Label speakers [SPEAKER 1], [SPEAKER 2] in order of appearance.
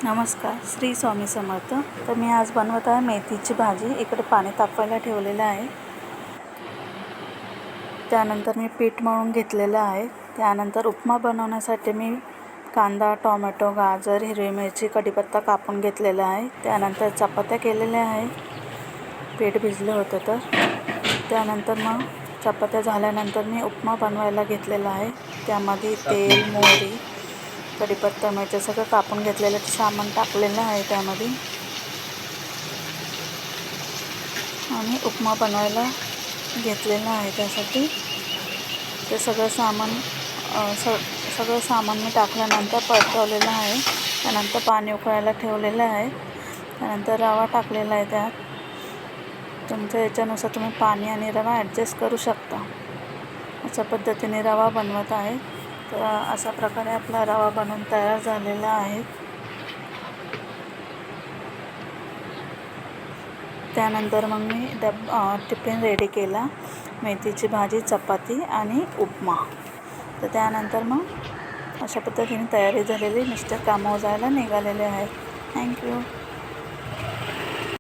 [SPEAKER 1] नमस्कार, श्री स्वामी समर्थ. तर मी आज बनवत आहे मेथीची भाजी. इकडे पाणी तापवायला ठेवलेलं आहे. त्यानंतर मी पीठ मळून घेतलेलं आहे. त्यानंतर उपमा बनवण्यासाठी मी कांदा, टोमॅटो, गाजर, हिरवी मिरची, कढीपत्ता कापून घेतलेला आहे. त्यानंतर चपात्या केलेल्या आहे. पीठ भिजलं होतं तर त्यानंतर मग चपात्या झाल्यानंतर मी उपमा बनवायला घेतलेला आहे. त्यामध्ये तेल, मोहरी, कढीपत्ता, मिरची सगळं कापून घेतलेलं सामान टाकलेलं आहे त्यामध्ये. आणि उपमा बनवायला घेतलेलं आहे. त्यासाठी ते सगळं सामान मी टाकल्यानंतर परतवलेलं आहे. त्यानंतर पाणी उकळायला ठेवलेलं आहे. त्यानंतर रवा टाकलेला आहे. त्यात तुमच्या याच्यानुसार तुम्ही पाणी आणि रवा ॲडजस्ट करू शकता. अशा पद्धतीने रवा बनवत आहे. तर अशा प्रकारे आपला रवा बनवून तयार झालेला आहे. त्यानंतर मग मी टिफिन रेडी केला. मेथीची भाजी, चपाती आणि उपमा. तर त्यानंतर मग अशा पद्धतीने तयारी झालेली. मिस्टर कामावर जायला निघालेले आहेत. थँक्यू.